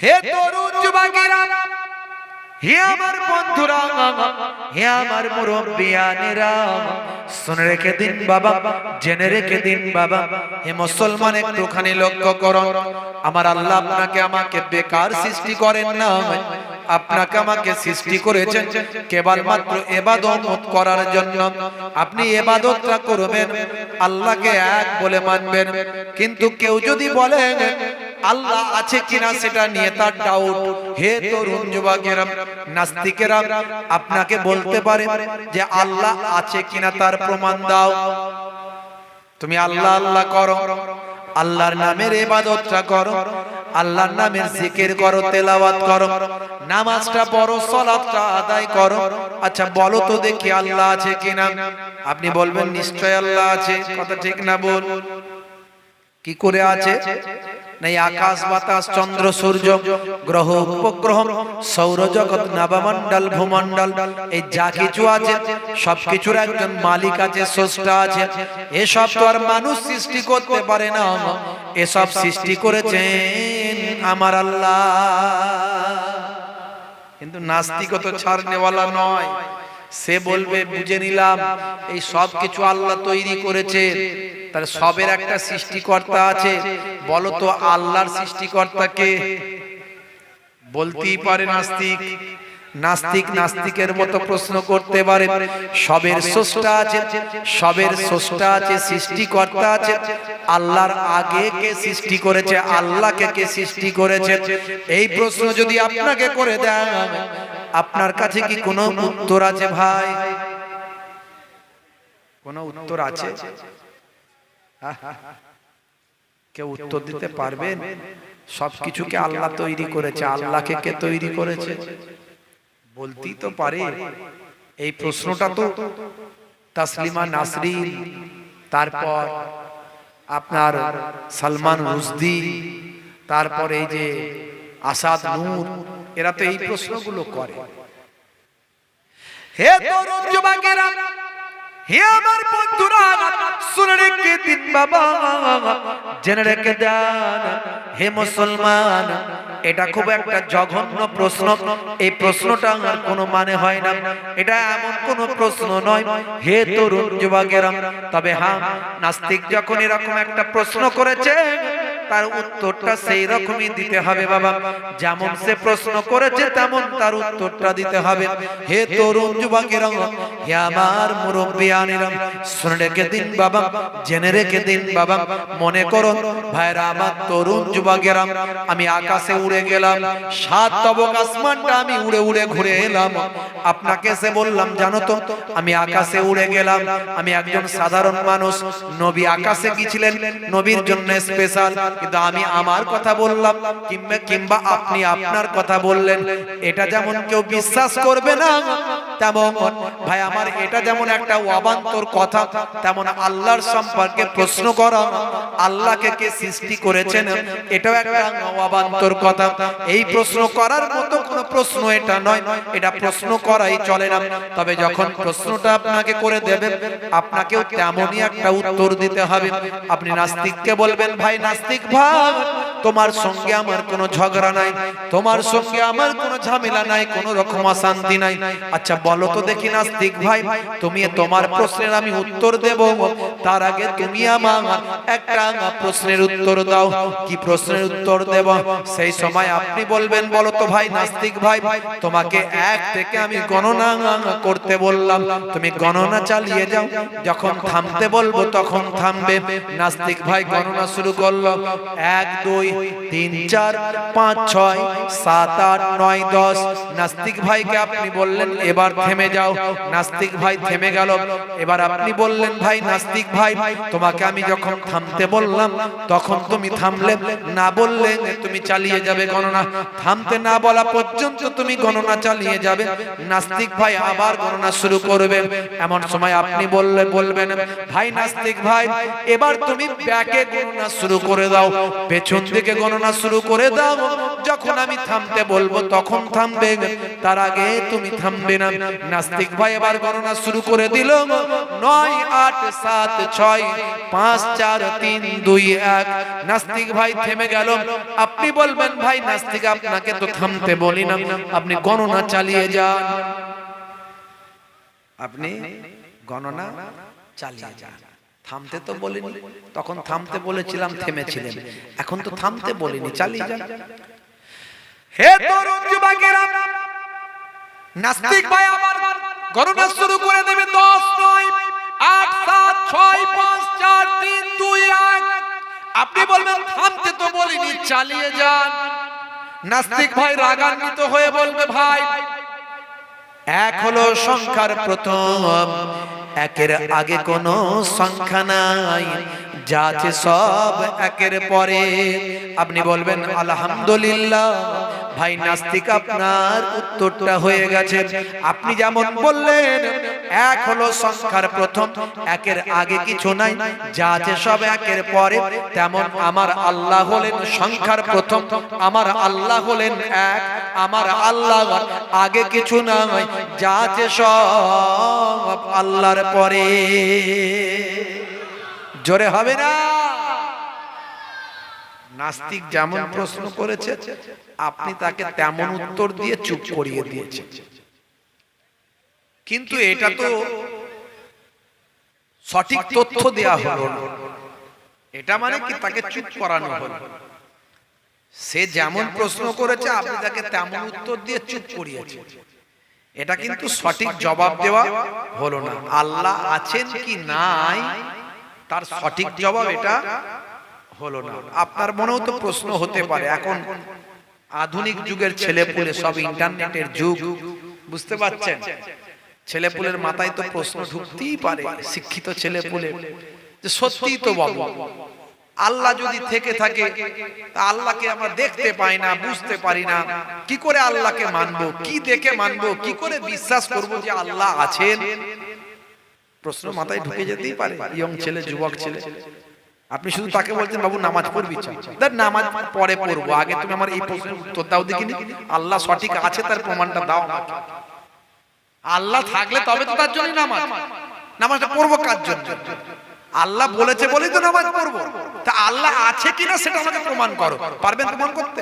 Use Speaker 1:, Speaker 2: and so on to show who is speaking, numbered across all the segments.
Speaker 1: হে তরুণ যুবকেরা, হে আমার বন্ধুরা, হে আমার মুরব্বিয়ানেরা, শুনে রেখে দিন বাবা, জেনে রেখে দিন বাবা। হে মুসলমান, একটুখানি লক্ষ্য করুন। আমার আল্লাহ আপনাকে আমাকে বেকার সৃষ্টি করেন না, আপনাকে আমাকে সৃষ্টি করেছেন কেবলমাত্র ইবাদত করার জন্য। আপনি ইবাদতটা করবেন, আল্লাহকে এক বলে মানবেন। কিন্তু কেউ যদি বলে আল্লাহ আছে কিনা সেটা নিয়ে তার ডাউট, হে তরুণ যুবকেরা, নাস্তিকেরা, আপনাকে বলতে পারে যে আল্লাহ আছে কিনা তার প্রমাণ দাও। তুমি আল্লাহ আল্লাহ করো, আল্লাহর নামের ইবাদতটা করো, আল্লাহর নামের জিকির করো, তেলাওয়াত করো, নামাজটা পড়ো, সালাতটা আদায় করো। আচ্ছা বলো তো দেখি আল্লাহ আছে কিনা? আপনি বলবেন নিশ্চয় আল্লাহ আছে। কথা ঠিক না বল? কি করে আছে? নাই আকাশ বাতাস চন্দ্র সূর্য গ্রহ উপগ্রহ সৌরজগৎ নবমণ্ডল ভূমণ্ডল, এই যা কিছু আছে সবকিছুর একজন মালিক আছে, স্রষ্টা আছে। এসব তো আর মানুষ সৃষ্টি করতে পারে না, এসব সৃষ্টি করেছেন আমার আল্লাহ। কিন্তু নাস্তিকও তো ছাড়নেওয়ালা নয়, সে বলবে বুঝে নিলাম এই সব কিছু আল্লাহ তৈরি করেছে, তার সবের একটা সৃষ্টিকর্তা আছে। বলো তো আল্লাহর সৃষ্টিকর্তা কে? বলতেই পারে নাস্তিক। নাস্তিক নাস্তিকের মতো প্রশ্ন করতে পারে। সবের স্রষ্টা আছে, সবের স্রষ্টা আছে, সৃষ্টিকর্তা আছে। আল্লাহর আগে কে সৃষ্টি করেছে? আল্লাহকে কে সৃষ্টি করেছে? এই প্রশ্ন যদি আপনাকে করে দেয়, আপনার কাছে কি কোনো উত্তর আছে ভাই? কোনো উত্তর আছে? কেউ উত্তর দিতে পারবেন? সবকিছুকে আল্লাহ তৈরি করেছে, আল্লাহকে কে তৈরি করেছে? বলতেই তো পারে। এই প্রশ্নটা তো তাসলিমা নাসরিন, তারপর আপনার সালমান রুশদি, তারপর এই যে আসাদ নূর, এরা তো এই প্রশ্নগুলো করে। হে তরুণ যুবকেরা, হে আমার বন্ধুরা, শুনে রেখে দিন বাবা, জেনে রেখে দেন হে মুসলমান, এটা খুব একটা জঘন্য প্রশ্ন। এই প্রশ্নটা আর কোনো মানে হয় না, এটা এমন কোন প্রশ্ন নয় হে তরুণ যুবকেরা। তবে হ্যাঁ, নাস্তিক যখন এরকম একটা প্রশ্ন করেছে, তার উত্তরটা সেই রকমই দিতে হবে বাবা। যেমন সে প্রশ্ন করেছে তেমন তার উত্তরটা দিতে হবে। হে তরুণ যুবকেরা, হে আমার মুরব্বিয়ানেরা, শুনে রেখে দিন বাবা, জেনে রেখে দিন বাবা। মনে করুন ভাইরা আমার তরুণ যুবকেরা, আমি আকাশে উড়ে গেলাম, 7 তবক আসমানটা আমি উড়ে উড়ে ঘুরে এলাম। আপনাকে সে বললাম জানো তো আমি আকাশে উড়ে গেলাম, আমি একজন সাধারণ মানুষ। নবী আকাশে গিয়েছিলেন, নবীর জন্য স্পেশাল। কিন্তু আমি আমার কথা বললাম, কিংবা আপনি আপনার কথা বললেন, এটা যেমন কেউ বিশ্বাস করবে না, তেমন ভাই আমার এটা যেমন একটা অবান্তর কথা, তেমন আল্লাহর সম্পর্কে প্রশ্ন করা, আল্লাহকে কে সৃষ্টি করেছেন, এটাও একটা অবান্তর কথা। এই প্রশ্ন করার মতো কোনো প্রশ্ন এটা নয়, এটা প্রশ্ন করাই চলে না। তবে যখন প্রশ্নটা আপনাকে করে দেবে, আপনাকেও তেমনই একটা উত্তর দিতে হবে। আপনি নাস্তিককে বলবেন, ভাই নাস্তিক ভাই, তোমার সঙ্গে আমার কোনো ঝগড়া নাই, তোমার সঙ্গে আমার কোনো ঝামেলা নাই, কোনো রকম অশান্তি নাই। আচ্ছা বলো তো দেখি নাস্তিক ভাই, তুমি তোমার প্রশ্নের আমি উত্তর দেব, তার আগে তুমি আমার একটা প্রশ্নের উত্তর দাও। কি প্রশ্নের উত্তর দেব? সেই সময় আপনি বলবেন, বলো তো ভাই নাস্তিক ভাই, তোমাকে 1 থেকে আমি গণনা করতে বললাম, তুমি গণনা চালিয়ে যাও, যখন থামতে বলবো তখন থামবে। নাস্তিক ভাই গণনা শুরু করলো, 1 2 3 4 5 6 7 8 9 10। নাস্তিক ভাইকে আপনি বললেন এবার থেমে যাও, নাস্তিক ভাই থেমে গেল। এবার আপনি বললেন, ভাই নাস্তিক ভাই, তোমাকে আমি যখন থামতে বললাম তখন তুমি থামলে, না বললে তুমি চালিয়ে যাবে গণনা, থামতে না বলা পর্যন্ত তুমি গণনা চালিয়ে যাবে। নাস্তিক ভাই আবার গণনা শুরু করবে। এমন সময় আপনি বলবেন, ভাই নাস্তিক ভাই, এবার তুমি ব্যাকে গণনা শুরু করে দাও, পেছন থেকে গণনা শুরু করে দাও, যখন আমি থামতে বলবো তখন থামবে, তার আগে তুমি থামবে না। নাস্তিক ভাই এবার গণনা শুরু করে দিল, 9 8 7 6 5 4 3 2 1। নাস্তিক ভাই থেমে গেল। আপনি বলবেন ভাই নাস্তিক আপনাকে তো থামতে বলি না, আপনি গণনা চালিয়ে যান। আপনি গণনা চালিয়ে যান, থামতে তো বলিনি, তখন থামতে বলেছিলাম থেমেছিলেন, এখন তো থামতে বলিনি, চালিয়ে যান। হে তরুণ যুবকেরা, নাস্তিক ভাই আবার গণনা শুরু করে দেবে। 10 9 8 7 6 5 4 3 2 1। আপনি বলবেন থামতে তো বলিনি, চালিয়ে যান। নাস্তিক ভাই রাগান্বিত হয়ে বলবে ভাই, এক হলো সংখ্যার প্রথম, একের আগে কোনো সংখ্যা নাই, যা আছে সব একের পরে। আপনি বলবেন আলহামদুলিল্লাহ। ভাই নাস্তিক আপনার উত্তরটা হয়ে গেছে। আপনি যেমন বললেন এক হলো সংখ্যার প্রথম, একের আগে কিছু নাই, যা আছে সব একের পরে, তেমন আমার আল্লাহ হলেন সংখ্যার প্রথম, আমার আল্লাহ হলেন এক, আমার আল্লাহ আগে কিছু নাই, যা আছে সব আল্লাহর পরে। জোরে হবে না? নাস্তিক যেমন প্রশ্ন করেছে আপনি তাকে তেমন উত্তর দিয়ে চুপ করিয়ে দিয়েছেন। কিন্তু এটা তো সঠিক তথ্য দেয়া হলো না, এটা মানে কি তাকে চুপ করানো হলো। সে যেমন প্রশ্ন করেছে আপনি তাকে তেমন উত্তর দিয়ে চুপ করিয়েছেন, এটা কিন্তু সঠিক জবাব দেওয়া হলো না। আল্লাহ আছেন কি নাই তার সঠিক জবাব এটা হলো না। আপনার মনেও তো প্রশ্ন হতে পারে, এখন আধুনিক যুগের ছেলেপুলে, সব ইন্টারনেটের যুগ, বুঝতে পারছেন? ছেলেপুলের মাথায় তো প্রশ্ন ঢুকতেই পারে, শিক্ষিত ছেলেপুলে, যে সত্যিই তো বাবু আল্লাহ যদি থেকে থাকে তা আল্লাহকে আমরা দেখতে পাই না, বুঝতে পারি না, কি করে আল্লাহকে মানবো, কি দেখে মানবো, কি করে বিশ্বাস করব যে আল্লাহ আছেন? প্রশ্ন মাথায় ঢুকে যেতেই পারে ইয়ং ছেলে, যুবক ছেলে। আপনি শুধু তাকে বলছেন বাবু নামাজ পড়বি, নামাজ পরে পড়বো, আগে তুমি আমার এই প্রশ্নের উত্তর দাও দেখিনি, আল্লাহ সঠিক আছে তার প্রমাণটা দাও আমাকে। আল্লাহ থাকলে তবে তো তার জন্য নামাজ, নামাজটা পড়বো কার জন্য? আল্লাহ বলেছে বলেই তো নামাজ পড়বো। তা আল্লাহ আছে কিনা সেটা আমাকে প্রমাণ করো। পারবেন প্রমাণ করতে?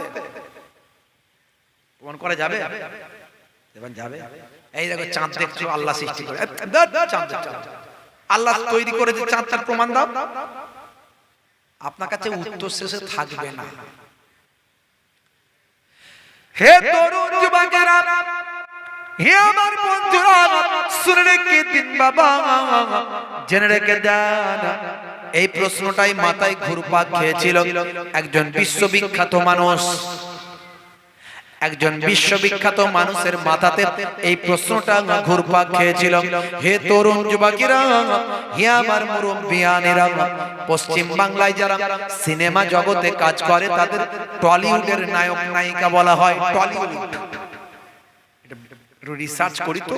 Speaker 1: প্রমাণ করা যাবে? যাবে। এই দেখো চাঁদ দেখছো, আল্লাহ সৃষ্টি করে, চাঁদ আল্লাহ তৈরি করেছে, চাঁদ তার প্রমাণ দাও। আপনার কাছে উত্তর শেষে থাকবে না। হে তরুণ যুবকেরা, হে আমার বন্ধুরা, শুনে রেখে দিন বাবা, জেনে রেখে দেন, এই প্রশ্নটাই মাথায় ঘুরপাক খেয়েছিল একজন বিশ্ববিখ্যাত মানুষ। একজন বিশ্ববিখ্যাত মানুষের মাথাতে এই প্রশ্নটা ঘুরপাক খেয়েছিল। হে তরুণ যুবকেরা, হে আমার মুরব্বিয়ানেরা, পশ্চিম বাংলায় যারা সিনেমা জগতে কাজ করে তাদের টলিউডের নায়ক নায়িকা বলা হয়। টলিউড একটু রিসার্চ করি তো,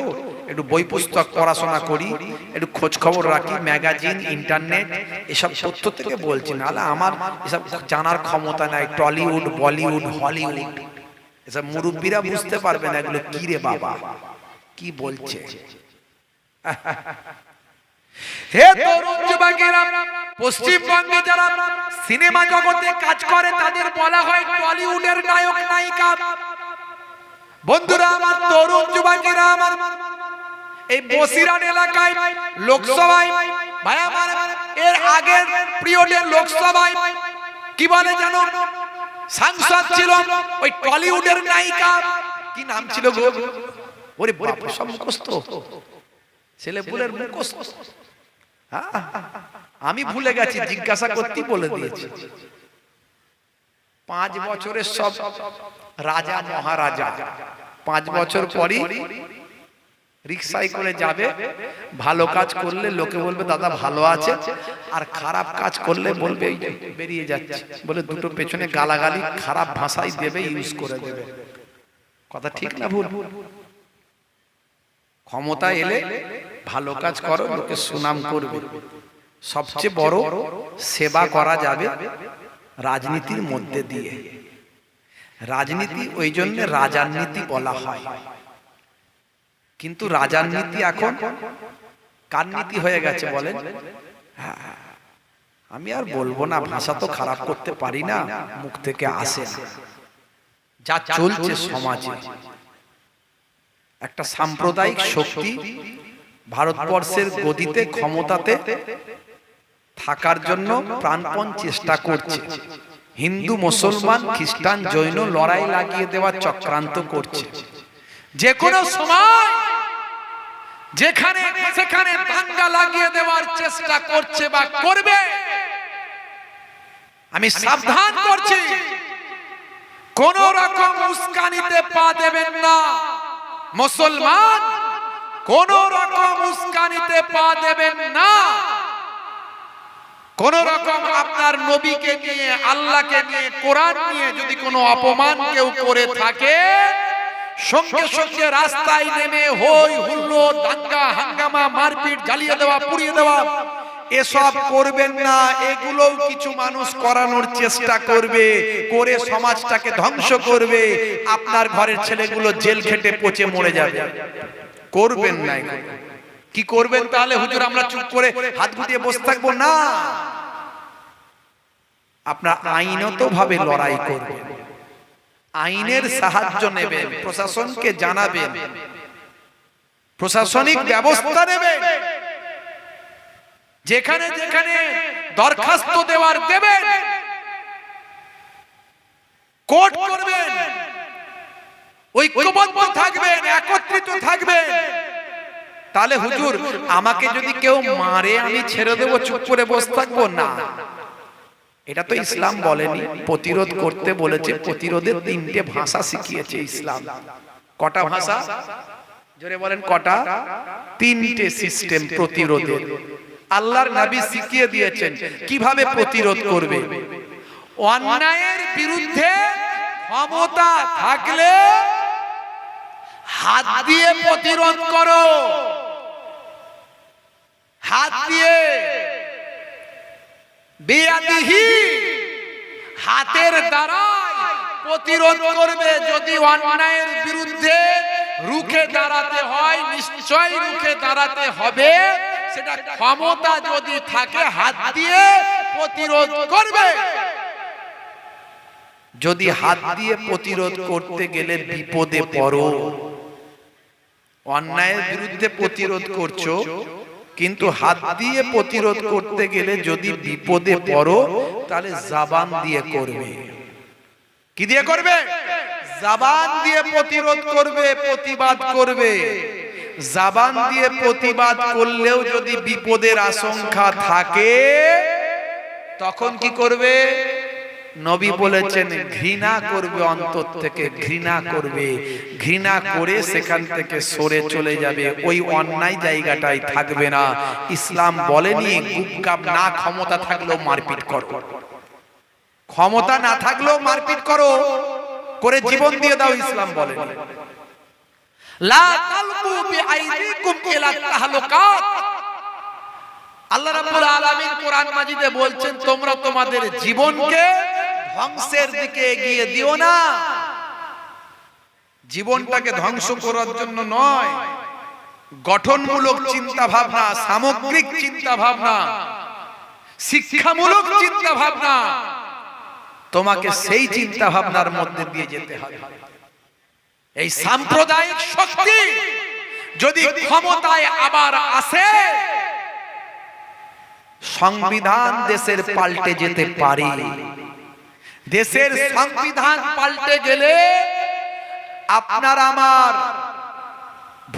Speaker 1: একটু বই পুস্তক পড়াশোনা করি, একটু খোঁজ খবর রাখি, ম্যাগাজিন, ইন্টারনেট, এসব তথ্য থেকে বলছি, নাহলে আমার এসব জানার ক্ষমতা নাই। টলিউড, বলিউড, হলিউড, এসব মুরব্বীরা বুঝতে পারবে না এগুলো কি রে বাবা, কি বলছে। হে তরুণ যুবকেরা, পশ্চিমবঙ্গে যারা সিনেমা জগতে কাজ করে তাদের বলা হয় টলিউডের নায়ক নায়িকা। বন্ধুরা আমার, তরুণ যুবকেরা আমার, এই বসিরহাট এলাকায় লোকসভায়, ভাই আমার, এর আগের পিরিয়ডের লোকসভায় কি বলে জানো, সাংসদ ছিল ওই টলিউডের নায়িকা, কি নাম ছিল গো? ওরে বাপ, সব মুখস্থ, ছেলেপুলের মুখস্থ। আমি ভুলে গেছি, জিজ্ঞাসা করতে বলে দিয়েছি। 5 বছরের সব রাজা মহারাজা 5 বছর পরই রিক্সায় করে যাবে। ভালো কাজ করলে লোকে বলবে দাদা ভালো আছে, আর খারাপ কাজ করলে বলবে বেরিয়ে যাচ্ছে, বলে দুটো পেছনে গালাগালি খারাপ ভাষাই দেবে, ইউজ করে দেবে। কথা ঠিক না ভুল? ক্ষমতা এলে ভালো কাজ করো, লোকে সুনাম করবে। সবচেয়ে বড় সেবা করা যাবে রাজনীতির মধ্যে দিয়ে। রাজনীতি ওই জন্য রাজার নীতি বলা হয়, কিন্তু রাজার নীতি এখন কার নীতি হয়ে গেছে বলেন? আমি আর বলবো না, ভাষা তো খারাপ করতে পারি না, মুখ থেকে আসে না। যা চলছে সমাজে, একটা সাম্প্রদায়িক শক্তি ভারতবর্ষের গদিতে ক্ষমতাতে থাকার জন্য প্রাণপণ চেষ্টা করছে। হিন্দু মুসলমান খ্রিস্টান জৈন লড়াই লাগিয়ে দেওয়ার চক্রান্ত করছে। যে কোনো সময় যেখানে সেখানে দাঙ্গা লাগিয়ে দেওয়ার চেষ্টা করছে বা করবে। আমি সাবধান করছি, কোন রকম উস্কানিতে পা দেবেন না মুসলমান, কোন রকম উস্কানিতে পা দেবেন না। কোন রকম আপনার নবীকে নিয়ে, আল্লাহকে নিয়ে, কোরআন নিয়ে যদি কোনো অপমান কেউ করে থাকে, সঙ্গে সঙ্গে রাস্তায় নেমে হই হুল্লোড়, দাঙ্গা হাঙ্গামা, মারপিট, জ্বালিয়ে দেওয়া, পুড়িয়ে দেওয়া, এসব করবেন না। এগুলোও কিছু মানুষ করানোর চেষ্টা করবে, করে সমাজটাকে ধ্বংস করবে। আপনার ঘরের ছেলেগুলো জেল খেটে পচে মরে যাবে। করবেন না। কি করবেন তাহলে? হুজুর আমরা চুপ করে হাত গুটিয়ে বসে থাকবো না। আপনার আইনত ভাবে লড়াই করবেন, আইনের সাহায্য নেবেন, প্রশাসনকে জানাবেন, প্রশাসনিক ব্যবস্থা নেবেন, যেখানে যেখানে দরখাস্ত দেওয়ার দেবেন, কোর্ট করবেন, ঐক্যবদ্ধ থাকবেন, একত্রিত থাকবেন। তাহলে হুজুর আমাকে যদি কেউ মারে আমি ছেড়ে দেবো, চুপ করে বসে থাকবো না। এটা তো ইসলাম বলেনি। প্রতিরোধ করতে বলেছে। প্রতিরোধের তিনটে ভাষা শিখিয়েছে ইসলাম। কটা ভাষা? জোরে বলেন কটা? তিনটে সিস্টেম প্রতিরোধের আল্লাহর নবী শিখিয়ে দিয়েছেন কিভাবে প্রতিরোধ করবে। অন্যায়ের বিরুদ্ধে ক্ষমতা থাকলে হাত দিয়ে প্রতিরোধ করো, হাত দিয়ে, বেয়াদিহি হাতের দ্বারা প্রতিরোধ করবে। যদি অন্যায়ের বিরুদ্ধে রুখে দাঁড়াতে হয়, নিশ্চয়ই রুখে দাঁড়াতে হবে। সেটা ক্ষমতা যদি থাকে হাত দিয়ে প্রতিরোধ করবে। যদি হাত দিয়ে প্রতিরোধ করতে গেলে বিপদে পড়ো, অন্যায়ের বিরুদ্ধে প্রতিরোধ করছো কিন্তু হাত দিয়ে প্রতিরোধ করতে গেলে যদি বিপদে পড়ো, তাহলে জবান দিয়ে করবে। কি দিয়ে করবে? জবান দিয়ে প্রতিরোধ করবে, প্রতিবাদ করবে। জবান দিয়ে প্রতিবাদ করলেও যদি বিপদের আশঙ্কা থাকে, তখন কি করবে? নবী বলেছেন ঘৃণা করবে, অন্তর থেকে ঘৃণা করবে। ঘৃণা করে সেখান থেকে সরে চলে যাবে, ওই অন্যায় জায়গাটাই থাকবে না। ইসলাম বলেনি গুপগাপ না, ক্ষমতা থাকলেও মারপিট করো, ক্ষমতা না থাকলেও মারপিট করো, করে জীবন দিয়ে দাও। ইসলাম বলেনি লা তালকু বিআইদিকুম ইলা তাহলুকাত। আল্লাহ রাব্বুল আলামিন কোরআন মাজিদে বলছেন তোমরা তোমাদের জীবনকে ধ্বংসের দিকে এগিয়ে দিও না। জীবনটাকে ধ্বংস করার জন্য নয়, গঠনমূলক চিন্তা ভাবনা, সামগ্রিক চিন্তা ভাবনা, শিক্ষামূলক চিন্তা ভাবনা, তোমাকে সেই চিন্তা ভাবনার মধ্যে দিয়ে যেতে হবে। এই সাম্প্রদায়িক শক্তি যদি ক্ষমতায় আবার আসে, সংবিধান দেশের পাল্টে যেতে পারে। দেশের সংবিধান পাল্টে গেলে আপনার আমার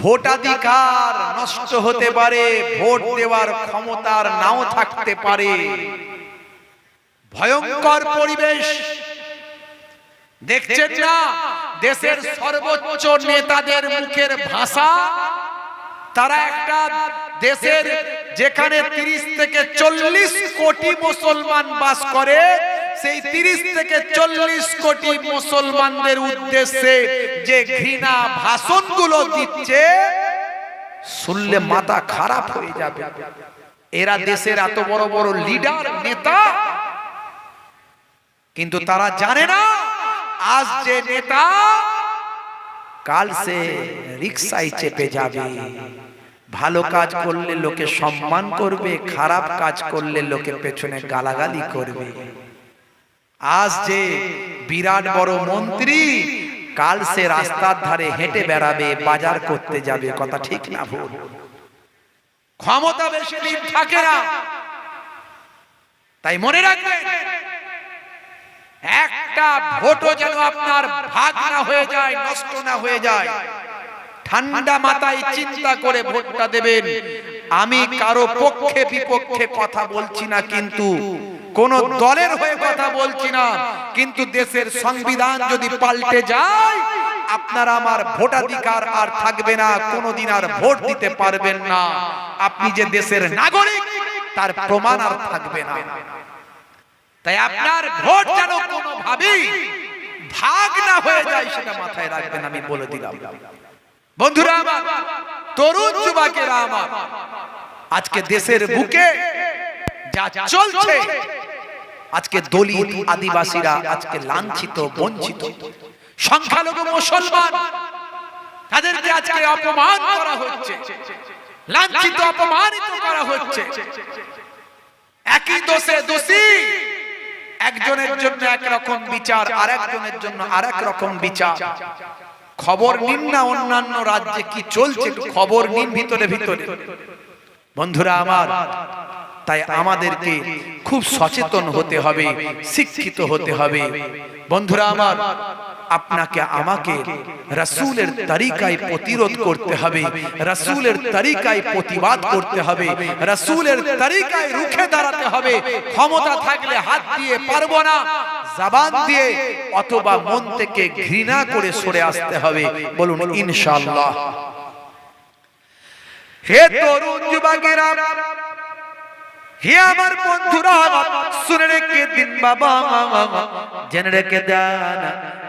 Speaker 1: ভোটাধিকার নষ্ট হতে পারে, ভোট দেওয়ার ক্ষমতার নাও থাকতে পারে। ভয়ঙ্কর পরিবেশ দেখছেন না? দেশের সর্বোচ্চ নেতাদের মুখের ভাষা, তারা একটা দেশের যেখানে 30 থেকে 40 কোটি মুসলমান বাস করে, সেই 30 থেকে 40 কোটি মুসলমানদের উদ্দেশ্যে যে ঘৃণা ভাষণগুলো দিচ্ছে, শুনলে মাথা খারাপ হয়ে যাবে। এরা দেশের এত বড় বড় লিডার, নেতা, কিন্তু তারা জানে না আজ যে নেতা কাল সে রিকশায় চেপে যাবে। ভালো কাজ করলে লোকে সম্মান করবে, খারাপ কাজ করলে লোকে পেছনে গালাগালি করবে। আজ যে বিরাট বড় মন্ত্রী কাল সে রাস্তার ধারে হেঁটে বেড়াবে, বাজার করতে যাবে। কথা ঠিক না ভুল? ক্ষমতা বেশি দিন থাকে না, তাই মনে রাখবেন একটা ভোটও যেন আপনার ভাগ না হয়ে যায়, নষ্ট না হয়ে যায়। ঠান্ডা মাথায় চিন্তা করে ভোটটা দেবেন। আমি কারো পক্ষে বিপক্ষে কথা বলছি না, কিন্তু কোন দলের হয়ে কথা বলছি না, কিন্তু দেশের সংবিধান যদি পাল্টে যায় আপনার আমার ভোটাধিকার আর থাকবে না, কোনোদিন আর ভোট দিতে পারবেন না। আপনি যে দেশের নাগরিক তার প্রমাণ আর থাকবে না। তাই আপনার ভোট যেন কোনোভাবেই ভাগ না হয়ে যায় সেটা মাথায় রাখবেন, আমি বলে দিলাম। বন্ধুরা আমার, তরুণ যুবকেরা আমার, আজকে দেশের বুকে যা চলছে, আজকে দলিত আদিবাসীরা আজকে লাঞ্ছিত, বঞ্চিত, সংখ্যালঘু মুসলমান তাদেরকে আজকে অপমান করা হচ্ছে, লাঞ্ছিত অপমানিত করা হচ্ছে। একই দোষে দোষী, একজনের জন্য একরকম বিচার, আরেকজনের জন্য আরেক রকম বিচার। খবর নিন না অন্যান্য রাজ্যে কি চলছে, খবর নিন ভিতরে ভিতরে। বন্ধুরা আমার, তাই আমাদেরকে খুব সচেতন হতে হবে, শিক্ষিত হতে হবে। বন্ধুরা আমার, আপনাকে আমাকে রাসূলের তরিকায় প্রতিরোধ করতে হবে, রাসূলের তরিকায় প্রতিবাদ করতে হবে, রাসূলের তরিকায় রুখে দাঁড়াতে হবে। ক্ষমতা থাকলে হাত দিয়ে পারবো না, জবান দিয়ে অথবা মন থেকে ঘৃণা করে সরে আসতে হবে। বলুন ইনশাআল্লাহ। হে তরুণ যুবকেরা, হে আমার বন্ধুরা, শুনে রেখে দিন বাবা, জেনে রেখে দেন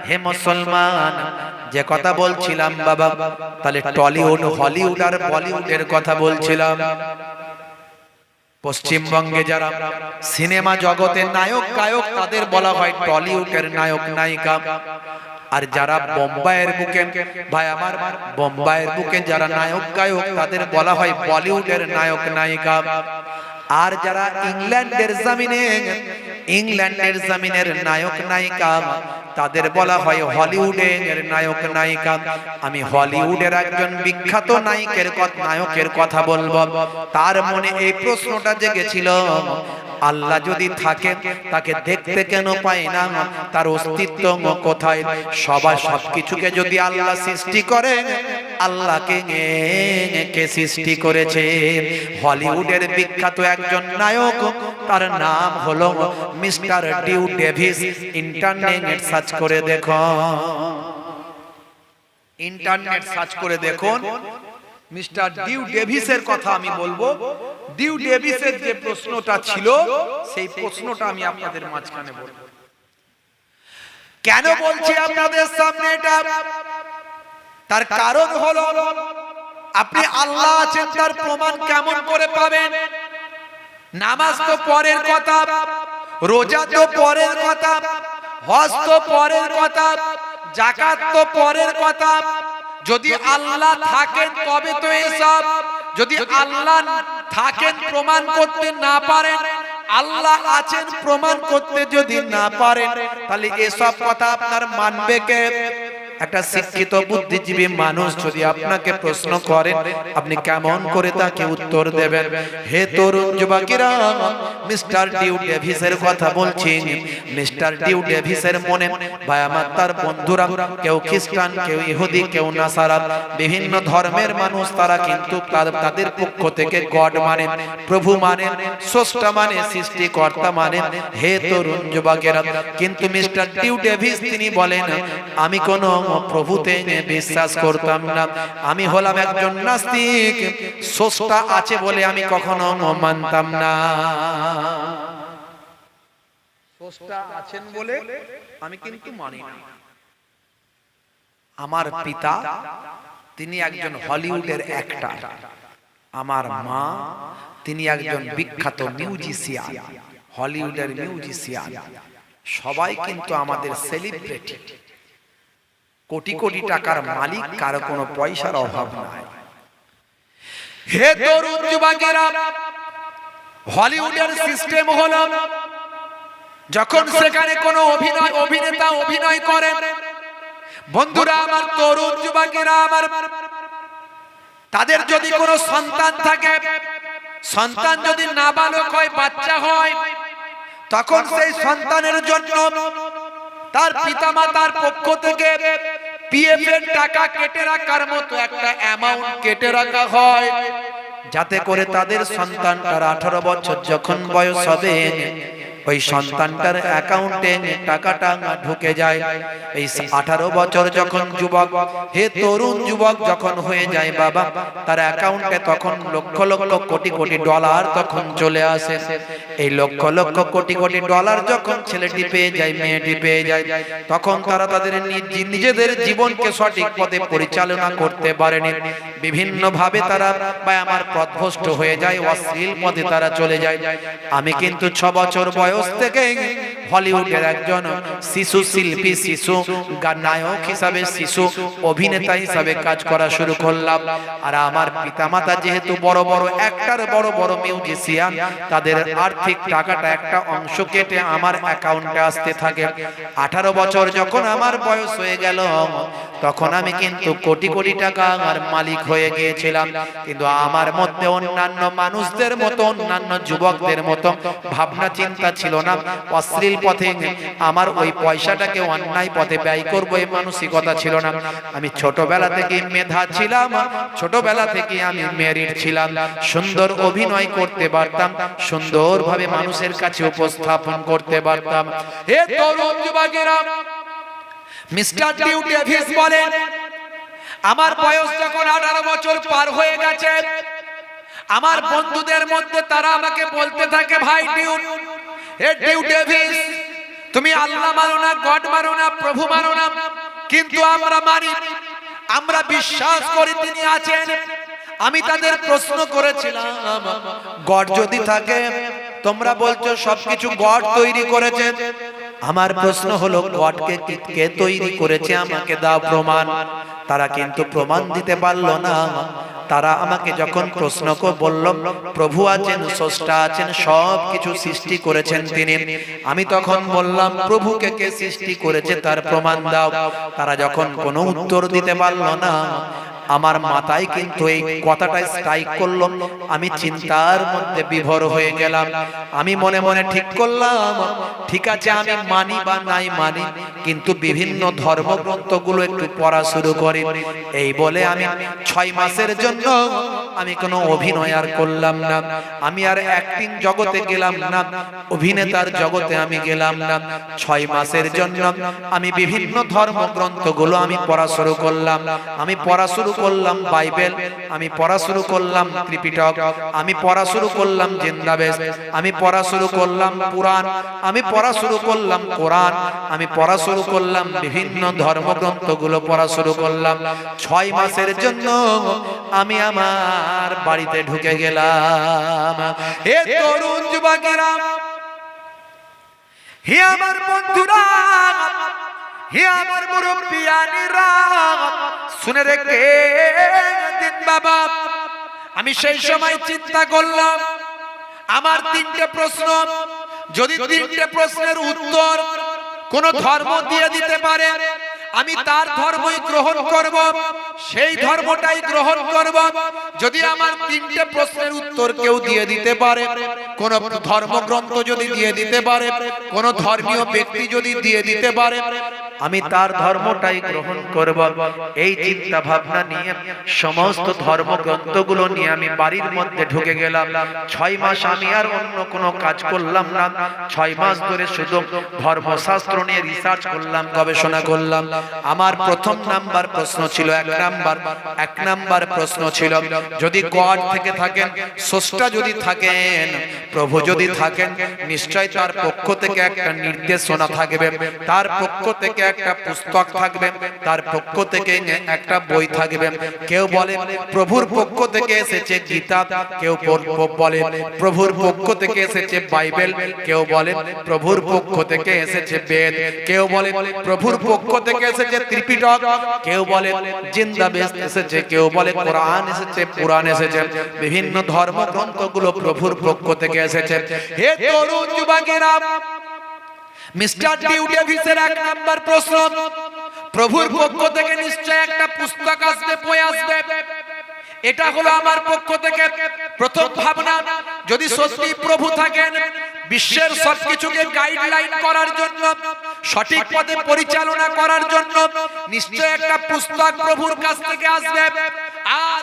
Speaker 1: হে মুসলমান। যে কথা বলছিলাম বাবা, তাহলে টলিউড, হলিউড আর বলিউডের কথা বলছিলাম। পশ্চিমবঙ্গে যারা সিনেমা জগতের নায়ক গায়ক তাদের বলা হয় টলিউডের নায়ক নায়িকা। আর যারা বোম্বাইয়ের বুকে, ভাই আমার, বোম্বাইয়ের বুকে যারা নায়ক গায়ক তাদের বলা হয় বলিউডের নায়ক নায়িকা। আর যারা ইংল্যান্ডের জমিনে, ইংল্যান্ডের জমিনের নায়ক নায়িকা তাদের বলা হয় হলিউডের নায়ক নায়িকা। আমি হলিউডের একজন বিখ্যাত নায়কের কথা বলবো। তার মনে এই প্রশ্নটা জেগেছিল, আল্লাহ যদি থাকে তাকে দেখতে কেন পাই না, তার অস্তিত্ব কোথায়? সবাই সবকিছুকে যদি আল্লাহ সৃষ্টি করে, আল্লাহকে কে সৃষ্টি করেছে? হলিউডের বিখ্যাত একজন নায়ক, তার নাম হলো mister Dew Davis. Internet search করে দেখুন, ইন্টারনেট সার্চ করে দেখুন মিস্টার ডিউ ডেভিসের কথা আমি বলবো। ডিউ ডেভিসের যে প্রশ্নটা ছিল সেই প্রশ্নটা আমি আপনাদের মাঝখানে বলবো। কেন বলছি আপনাদের সামনে এটা? তার কারণ হলো, আপনি আল্লাহ আছেন তার প্রমাণ কেমন করে পাবেন? নামাজ তো পরের কথা, রোজা তো পরের কথা, হজ তো পরের কথা, যাকাত তো পরের কথা। যদি আল্লাহ থাকেন তবে তো এসব। যদি আল্লাহ থাকেন প্রমাণ করতে না পারেন, আল্লাহ আছেন প্রমাণ করতে যদি না পারেন, তাহলে এসব কথা আপনার মানবে কে? একটা শিক্ষিত বুদ্ধিজীবী মানুষ যদি আপনাকে প্রশ্ন করেন, আপনি কেমন করে তাকে উত্তর দেবেন? হে তরুণ যুবকেরা, মিস্টার ডিউ ডেভিসের কথা বলছি। মিস্টার ডিউ ডেভিসের মনে, ভাই আমার, তার বন্ধুরা কেউ খ্রিস্টান, কেউ ইহুদি, কেউ নাসারা, বিভিন্ন ধর্মের মানুষ, তারা কিন্তু তাদের পক্ষ থেকে গড মানে, প্রভু মানে, স্রষ্টা মানে, সৃষ্টিকর্তা মানে। হে তরুণ যুবকেরা, কিন্তু মিস্টার ডিউ ডেভিস তিনি বলেন, আমি কোন প্রভুতে বিশ্বাস করতাম না, আমি হলাম একজন নাস্তিক, স্রষ্টা আছে বলে আমি কখনো মানতাম না। স্রষ্টা আছেন বলে আমি কিন্তু মানি না। আমার পিতা তিনি একজন হলিউডের অ্যাক্টর, আমার মা তিনি একজন বিখ্যাত মিউজিশিয়ান, হলিউডের মিউজিশিয়ান। সবাই কিন্তু আমাদের সেলিব্রিটি, কোটি কোটি টাকার মালিক, কারো কোনো পয়সার অভাব নাই। হে তরুণ যুবকেরা, হলিউডের সিস্টেম হলো যখন সেখানে কোনো অভিনেতা অভিনয় করে, বন্ধুরা আমার, তরুণ যুবকেরা আমার, তাদের যদি কোনো সন্তান থাকে, সন্তান যদি নাবালক হয়, বাচ্চা হয়, তখন সেই সন্তানের জন্য তার পিতামাতার পক্ষ থেকে পিএফ এর টাকা কেটে রাখার মতো একটা অ্যামাউন্ট কেটে রাখা হয়, যাতে করে তাদের সন্তানটার 18 বছর যখন বয়স হবে, ওই সন্তানটার অ্যাকাউন্টে টাকাটা ঢুকে যায়। এই 18 বছর যখন যুবক, হে তরুণ যুবক যখন হয়ে যায় বাবা, তার অ্যাকাউন্টে তখন লক্ষ লক্ষ কোটি কোটি ডলার তখন চলে আসে। এই লক্ষ লক্ষ কোটি কোটি ডলার যখন ছেলেটি পেয়ে যায়, মেয়েটি পেয়ে যায়, তখন তারা তাদের নিজেদের জীবনকে সঠিক পথে পরিচালনা করতে পারেনি। বিভিন্ন ভাবে তারা আমার পথভ্রষ্ট হয়ে যায়, অশ্লীল পথে তারা চলে যায়। আমি কিন্তু 6 বছর বয়স থেকে হলিউডের একজন শিশু শিল্পী, শিশু নায়ক হিসাবে, শিশু অভিনেতা হিসাবে কাজ করা শুরু করলাম। আর আমার পিতামাতা যেহেতু বড় বড় অ্যাক্টর, বড় বড় মিউজিশিয়ান, তাদের আর্থিক টাকাটা একটা অংশ কেটে আমার অ্যাকাউন্টে আসতে থাকে। 18 বছর যখন আমার বয়স হয়ে গেল, তখন আমি কিন্তু কোটি কোটি টাকার মালিক হয়ে গিয়েছিলাম। কিন্তু আমার মধ্যে অন্যান্য মানুষদের মতো, অন্যান্য যুবকদের মতো ভাবনা চিন্তা ছিল না। অশ্লীল পথে আমার ওই পয়সাটাকে অন্যায় পথে ব্যয় করবো, এই মানসিকতা ছিল না। আমি ছোটবেলা থেকে মেধা ছিলাম, ছোটবেলা থেকে আমি মেরিট ছিলাম, সুন্দর অভিনয় করতে পারতাম, সুন্দরভাবে মানুষের কাছে উপস্থাপন করতে পারতাম। হে তরুণ যুবকেরা, মিস্টার ডিউ ডেভিস বলেন, আমার বয়স যখন 18 বছর পার হয়ে গেছে, আমার বন্ধুদের মধ্যে তারা আমাকে বলতে থাকে, ভাই ডিউ, হে ডিউ ডেভিস, তুমি আল্লাহ মানো না, গড মানো না, প্রভু মানো না, কিন্তু আমরা মানি, আমরা বিশ্বাস করি তিনি আছেন। আমি তাদের প্রশ্ন করেছিলাম, গড যদি থাকে, তোমরা বলছো সবকিছু গড তৈরি করেছে, আমার প্রশ্ন হলো গডকে কে তৈরি করেছে, আমাকে দাও প্রমাণ। তারা কিন্তু প্রমাণ দিতে পারলো না। তারা আমাকে যখন প্রশ্ন বলল, প্রভু আছেন, স্রষ্টা আছেন, সব কিছু সৃষ্টি করেছেন তিনি, আমি তখন বললাম, প্রভুকে কে সৃষ্টি করেছে তার প্রমাণ দাও। তারা যখন কোনো উত্তর দিতে পারলো না, আমার মাথায় কিন্তু এই কথাটা স্ট্রাইক করলো। আমি চিন্তার মধ্যে বিভোর হয়ে গেলাম। আমি মনে মনে ঠিক করলাম, ঠিক আছে, আমি মানি বা নাই মানি, কিন্তু বিভিন্ন ধর্মগ্রন্থগুলো একটু পড়া শুরু করি। এই বলে আমি 6 মাসের জন্য আমি কোনো অভিনয় আর করলাম না। আমি আর অ্যাক্টিং জগতে গেলাম না, অভিনেতার জগতে আমি গেলাম না। 6 মাসের জন্য আমি বিভিন্ন ধর্মগ্রন্থগুলো আমি পড়া শুরু করলাম। আমি পড়া শুরু করলাম বাইবেল, আমি পড়া শুরু করলাম ত্রিপিটক, আমি পড়া শুরু করলাম জিন্দাবেশ, আমি পড়া শুরু করলাম পুরাণ, আমি পড়া শুরু করলাম কোরআন, আমি পড়া শুরু করলাম বিভিন্ন ধর্মগ্রন্থগুলো পড়া শুরু করলাম। 6 মাসের জন্য আমি আমার বাড়িতে ঢুকে গেলাম। হে তরুণ যুবকেরা, হে আমার বন্ধুরা, হে আমার মুরব্বিয়ানেরা, শুনে রেখে দিন বাবা। আমি সেই সময় চিন্তা করলাম, আমার 3টে প্রশ্ন, যদি 3টে প্রশ্নের উত্তর কোন ধর্ম দিয়ে দিতে পারে, আমি তার ধর্মই গ্রহণ করব, সেই ধর্মটাই গ্রহণ করব। যদি আমার 3টে প্রশ্নের উত্তর কেউ দিয়ে দিতে পারে, কোন ধর্মগ্রন্থ যদি দিয়ে দিতে পারে, কোন ধর্মীয় ব্যক্তি যদি দিয়ে দিতে পারে, আমি তার ধর্মটাই গ্রহণ করব। এই চিন্তা ভাবনা নিয়ে সমস্ত ধর্মগ্রন্থগুলো নিয়ে আমি বাড়ির মধ্যে ঢুকে গেলাম। 6 মাস আমি আর অন্য কোনো কাজ করলাম না। 6 মাস ধরে শুধু ধর্মশাস্ত্র নিয়ে রিসার্চ করলাম, গবেষণা করলাম। আমার প্রথম নাম্বার প্রশ্ন ছিল, 1 নাম্বার প্রশ্ন ছিল, যদি গড থেকে থাকেন, স্রষ্টা যদি থাকেন, প্রভু যদি থাকেন, নিশ্চয় তার পক্ষ থেকে একটা নির্দেশনা থাকবে, তার পক্ষ থেকে একটা পুস্তক থাকবে, তার পক্ষ থেকে একটা বই থাকবে। কেউ বলে প্রভুর পক্ষ থেকে এসেছে গীতা, কেউ বলে প্রভুর পক্ষ থেকে এসেছে বাইবেল, কেউ বলে প্রভুর পক্ষ থেকে এসেছে বেদ, কেউ বলে প্রভুর পক্ষ থেকে এসেছে ত্রিপিটক, কেউ বলে জিন্দাবেদ এসেছে, কেউ বলে কোরআন এসেছে, পুরাণ এসেছে। বিভিন্ন ধর্মগ্রন্থগুলো প্রভুর পক্ষ থেকে এসেছে। হে তরুণ যুবকেরা, মিস্টার ডিউ ডেভিসের 1 নাম্বার প্রশ্ন, প্রভুর পক্ষ থেকে নিশ্চয় একটা পুস্তক আসবে, বই আসবে। এটা হলো আমার পক্ষ থেকে প্রথম ভাবনা। যদি সত্যি প্রভু থাকেন বিশ্বের সবকিছুকে গাইডলাইন করার জন্য, সঠিক পথে পরিচালনা করার জন্য, নিশ্চয় একটা পুস্তক প্রভুর কাছ থেকে আসবে। আর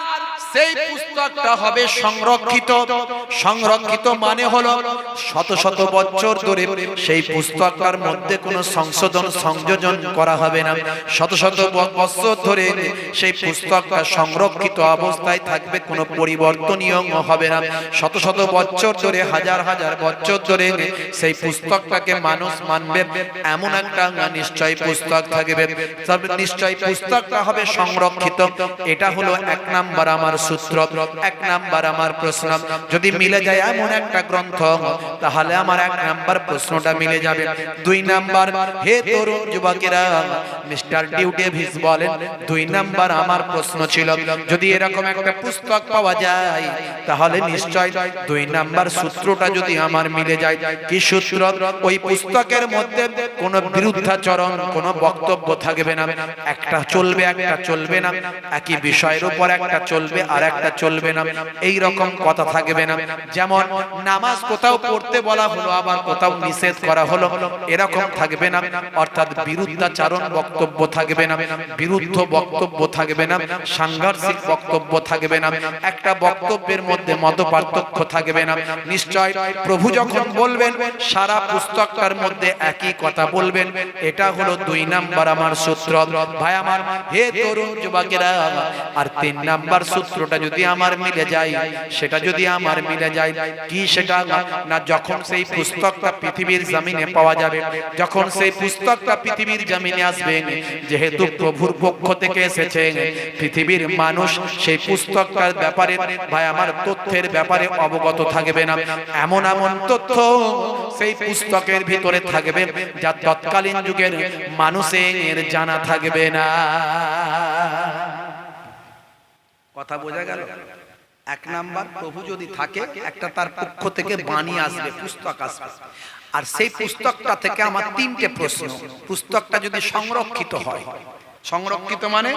Speaker 1: সেই পুস্তকটা হবে সংরক্ষিত। সংরক্ষিত মানে হলো শত শত বছর ধরে সেই পুস্তকটার মধ্যে কোনো সংশোধন সংযোজন করা হবে না। শত শত বছর ধরে সেই পুস্তকটা সংরক্ষিত অবস্থায় থাকবে, কোনো পরিবর্তনীয় হবে না। শত শত বছর ধরে, হাজার হাজার বছর ধরে সেই পুস্তকটাকে মানুষ মানবে, এমন একটা নিশ্চয় পুস্তক থাকবে। তবে নিশ্চয় পুস্তকটা হবে সংরক্ষিত। এটা হলো 1 নাম্বার আমার সূত্র, 1 নাম্বার আমার প্রশ্ন। যদি মিলে যায় এমন একটা গ্রন্থ, তাহলে আমার 1 নাম্বার প্রশ্নটা মিলে যাবে। 2 নাম্বার, হে তরুণ যুবকেরা, মিস্টার ডিউ ডেভিস বলেন 2 নাম্বার আমার প্রশ্ন ছিল, যদি এরকম একটা পুস্তক পাওয়া যায়, তাহলে নিশ্চয় 2 নাম্বার সূত্রটা যদি আমার মিলে যায়। কি সূত্র? ওই পুস্তকের মধ্যে কোনো বিরুদ্ধাচরণ, কোনো বক্তব্য থাকবে না। একটা চলবে, একটা চলবে না। একই বিষয়ের উপর একটা চলবে আর একটা চলবে না, এই রকম কথা থাকবে না। যেমন নামাজ কোথাও পড়তে বলা হলো, আবার কোথাও নিষেধ করা হলো, এরকম থাকবে না। অর্থাৎ বিরুদ্ধাচরণ বক্তব্য থাকবে না, বিরুদ্ধ বক্তব্য থাকবে না, সাংঘর্ষিক বক্তব্য থাকবে না, একটা বক্তব্যের মধ্যে মতপার্থক্য থাকবে না। নিশ্চয় প্রভু যখন বলবেন সারা পুস্তকটার মধ্যে একই কথা বলবেন। এটা হলো 2 নাম্বার আমার সূত্র। ভাই আমার, হে তরুণ যুবকেরা, আর 3 নাম্বার সূত্রটা যদি আমার মিলে যায়, সেটা যদি আমার মিলে যায়, কি সেটা না, যখন সেই পুস্তকটা পৃথিবীর জমিনে পাওয়া যাবে, যখন সেই পুস্তকটা পৃথিবীর জমিনে আসবে, যেহেতু প্রভুর পক্ষ থেকে এসেছে, পৃথিবীর মানুষ সেই পুস্তকটার ব্যাপারে, ভাই আমার, তথ্যের ব্যাপারে অবগত থাকবে না। এমন এমন তথ্য সেই পুস্তকের ভিতরে থাকবে যা তৎকালীন যুগের মানুষের জানা থাকবে না। কথা বোঝা গেল? 1 নাম্বার, প্রভু যদি থাকে, একটা তার পক্ষ থেকে বাণী আসবে, পুস্তক আসবে। আর সেই পুস্তকটা থেকে আমার 3টে প্রশ্ন। পুস্তকটা যদি সংরক্ষিত হয়, সংরক্ষিত মানে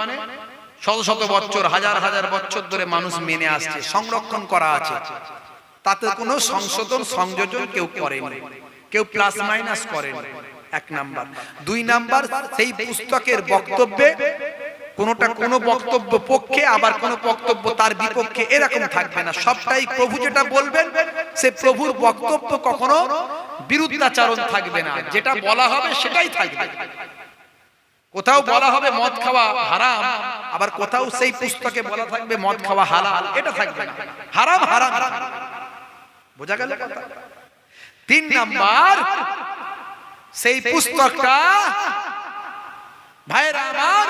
Speaker 1: শত শত বছর, হাজার হাজার বছর ধরে মানুষ মেনে আসছে, সংরক্ষণ করা আছে, তাতে কোনো সংশোধন সংযোজন কেউ করেনি, কেউ প্লাস মাইনাস করেনি। 1 নাম্বার। 2 নাম্বার, সেই পুস্তকের বক্তব্যে কোনোটা কোনো বক্তব্য পক্ষে, আবার কোনো বক্তব্য তার বিপক্ষে, এরকম থাকবে না। সবটাই প্রভু যেটা বলবেন, সে প্রভুর বক্তব্য কখনো বিরুদ্ধাচরণ থাকবে না। যেটা বলা হবে সেটাই থাকবে। কোথাও বলা হবে মদ খাওয়া হারাম, আবার কোথাও সেই পুস্তকে বলা থাকবে মদ খাওয়া হালাল, এটা থাকবে না। হারাম হারাম, বোঝা গেল কথা? 3 নাম্বার, সেই পুস্তকটা, ভাইরা আমার,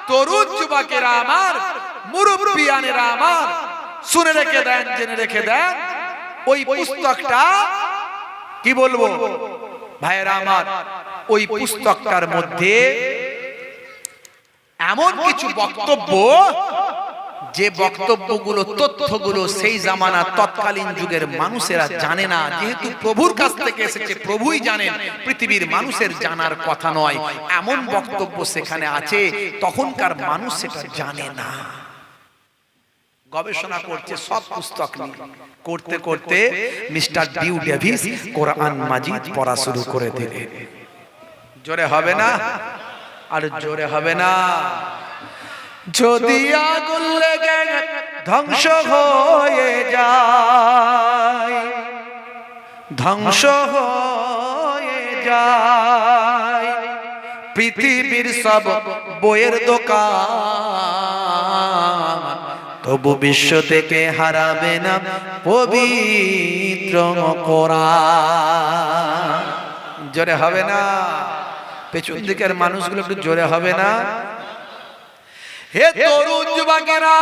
Speaker 1: তরুণ যুবকেরা আমার, মুরব্বিয়ানেরা আমার, শুনে রেখে দেন, জেনে রেখে দেন, ওই পুস্তকটা কি বলবো ভাইরা আমার, ওই পুস্তকটার মধ্যে এমন কিছু বক্তব্য, যে বক্তব্যগুলো, তথ্যগুলো সেই জামানা তৎকালীন যুগের মানুষেরা জানে না। যেহেতু প্রভুর কাছ থেকে এসেছে, প্রভুই জানেন, পৃথিবীর মানুষের জানার কথা নয়। এমন বক্তব্য সেখানে আছে, তখনকার মানুষ সেটা জানে না। গবেষণা করছে সব পুস্তক নিয়ে, করতে করতে মিস্টার ডিউ ডেভিস কোরআন মাজিদ পড়া শুরু করে দিলেন। জোরে হবে না? আর জোরে হবে না? যদি আগুন লেগে ধ্বংস হয়ে যায়, ধ্বংস হয়ে যায় পৃথিবীর সব বইয়ের দোকান, তবু বিশ্ব থেকে হারাবে না পবিত্র কোরআন। জোরে হবে না? পেছন দিকের মানুষগুলো একটু জোরে হবে না? হে তরুণ যুবকেরা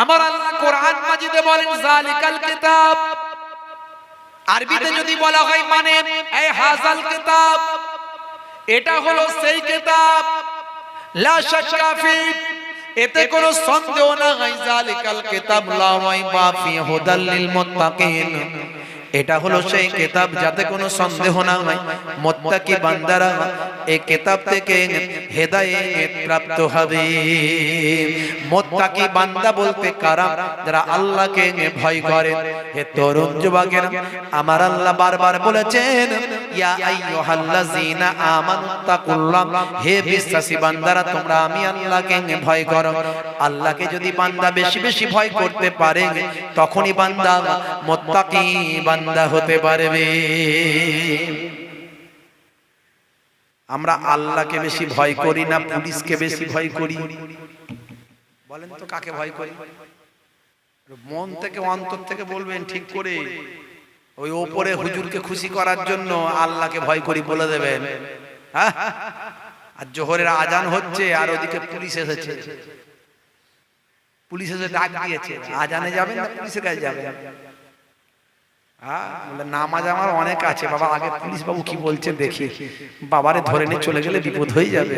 Speaker 1: আমার আল্লাহ কোরআন মাজিদে বলেন যালিকাল কিতাব, আরবিতে যদি বলা হয় মানে এই হাযাল কিতাব, এটা হলো সেই কিতাব, লা শাক্কা ফি, এতে কোনো সন্দেহ নাই, যালিকাল কিতাব লা রাইবা ফি হুদাল লিল মুত্তাকিন, এটা হলো সেই কিতাব যাতে কোনো সন্দেহ না হয় মুত্তাকি বান্দারা এই কিতাব থেকে হেদায়েত প্রাপ্ত হবে। মুত্তাকি বান্দা বলতে কারা? যারা আল্লাহকে ভয় করে। হে তরুণ যুবকেরা আমার আল্লাহ বারবার বলেছেন ইয়া আইয়ুহাল্লাযীনা আমানুত্তাকুল্লাহ, হে বিশ্বাসী বান্দারা তোমরা আমি আল্লাহকে ভয় করো। আল্লাহকে যদি বান্দা বেশি বেশি ভয় করতে পারে তখনই বান্দা মুত্তাকি বান্দা হতে পারবে। আমরা আল্লাহকে বেশি ভয় করি না পুলিশকে বেশি ভয় করি? বলেন তো কাকে ভয় করি? মন থেকে অন্তর থেকে বলবেন ঠিক করে। ওই ওপরে হুজুরকে খুশি করার জন্য আল্লাহকে ভয় করি বলে দেবেন। হ্যাঁ, আর জোহরের আজান হচ্ছে আর ওদিকে পুলিশ এসেছে, পুলিশ এসে ডাক দিয়েছে আজানে যাবেন না পুলিশের কাছে যাবেন? নামাজ আমার অনেক আছে বাবা, আগে পুলিশ বাবু কি বলছে দেখি, বাবারে ধরে নিয়ে চলে গেলে বিপদ হয়ে যাবে।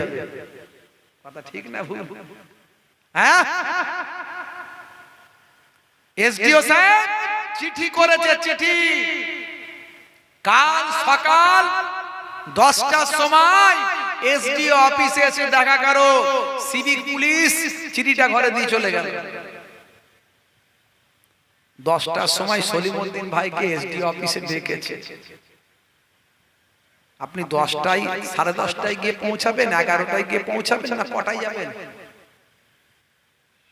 Speaker 1: কথা ঠিক না ভুল? হ্যাঁ, এসডিও সাহেব চিঠি করেছে, চিঠি কাল সকাল 10টার সময় এসডিও অফিসে এসে দেখা করো। সিভিক পুলিশ চিঠিটা ঘরে দিয়ে চলে গেল। 10টার সময় সলিমউদ্দিন ভাইকে এসডিও অফিসে ডেকেছে। আপনি 10টায় 10:30টায় গিয়ে পৌঁছাবেন, 11টায় গিয়ে পৌঁছাবেন না কটায় যাবেন?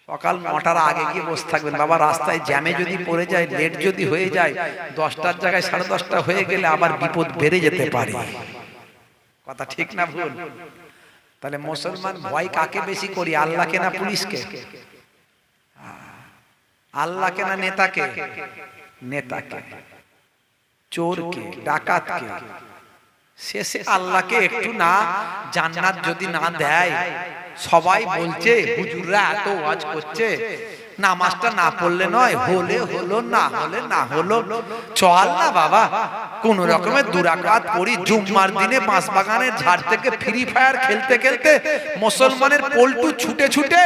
Speaker 1: সকাল 9টার আগে গিয়ে বসে থাকবেন। বাবা রাস্তায় জ্যামে যদি পড়ে যায়, লেট যদি হয়ে যায়, 10টার জায়গায় 10:30টা হয়ে গেলে আবার বিপদ বেড়ে যেতে পারে। কথা ঠিক না ভুল? তাহলে মুসলমান ভয় কাকে বেশি করি, আল্লাহকে না পুলিশকে? আল্লাহকে না নেতাকে? নেতাকে, চোরকে, ডাকাতকে। শেষে আল্লাহকে একটু না জান্নাত যদি না দেয়, সবাই বলছে হুজুররা এত ওয়াজ করছে, নামাজটা না পড়লে নয়, হলে হলো না হলে না হলো, চল না বাবা কোন রকমের 2 রাকাত পড়ি। জুম্মার দিনে বাঁশবাগানের ঝাড় থেকে ফ্রি ফায়ার খেলতে খেলতে মুসলমানের পল্টু ছুটে ছুটে,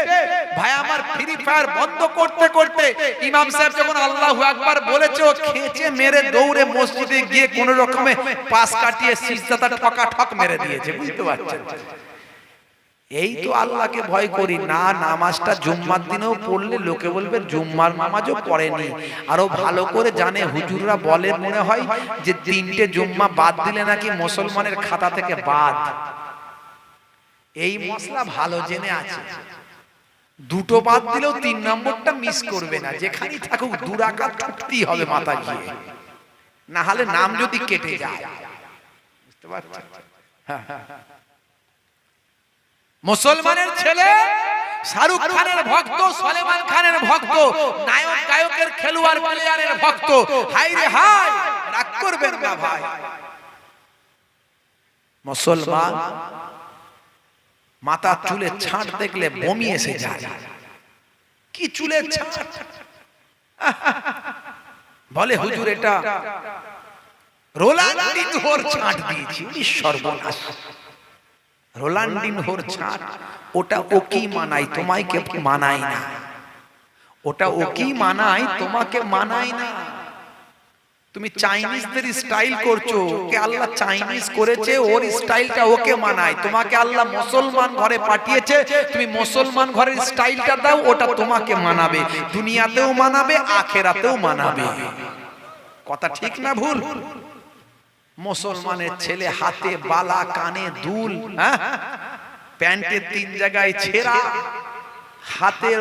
Speaker 1: ভাই আমার ফ্রি ফায়ার বন্ধ করতে করতে ইমাম সাহেব যখন আল্লাহু আকবার বলেছে, ও খেঁচে মেরে দৌড়ে মসজিদে গিয়ে কোন রকমে পাশ কাটিয়ে সিজদাটা ঠক মেরে দিয়েছে। বুঝতে পারছেন? এই তো আল্লাহকে ভয় করি না। নামাজটা জুম্মার দিনেও পড়লে লোকে বলবে জুম্মার নামাজও পড়েনি। আরো ভালো করে জানে, হুজুররা বলে মনে হয় যে 3টে জুম্মা বাদ দিলে নাকি মুসলমানের খাতা থেকে বাদ। এই মশলা ভালো জেনে আছে, 2টো বাদ দিলেও 3 নম্বরটা মিস করবে না। যেখানেই থাকুক 2 রাকাত ছুটতেই হবে মাথা গিয়ে, না হলে নাম যদি কেটে যায়। বুঝতে পারছেন? মুসলমানের ছেলে শাহরুখ খানের ভক্ত, সলমান খানের ভক্ত, নায়ক গায়কের খেলোয়াড় প্লেয়ারের ভক্ত। হাই রে হাই, রাগ করবেন না ভাই। মুসলমান মাথা চুলে ছাঁট দেখলে বমি এসে যায়। কি চুলে ছাঁট? বলে হুজুর এটা রোলান্ডিনহোর ছাঁট দিয়েছি। সর্বনাশ! রোলান্ডিনহোর ছাঁট, ওটা ও কি মানায়, তোমাকে মানায় না। ওটা ও কি মানায়, তোমাকে মানায় না। তুমি চাইনিজদের স্টাইল করছো, কে আল্লাহ চাইনিজ করেছে, ওর স্টাইলটা ওকে মানায়। তোমাকে আল্লাহ মুসলমান ঘরে পাঠিয়েছে, তুমি মুসলমান ঘরের স্টাইলটা দাও, ওটা তোমাকে মানাবে। দুনিয়াতেও মানাবে, আখেরাতেও মানাবে। কথা ঠিক না ভুল? মুসলমানের ছেলে হাতে বালা, কানে দুল, প্যান্টের 3 জায়গায় ছেঁড়া, হাতে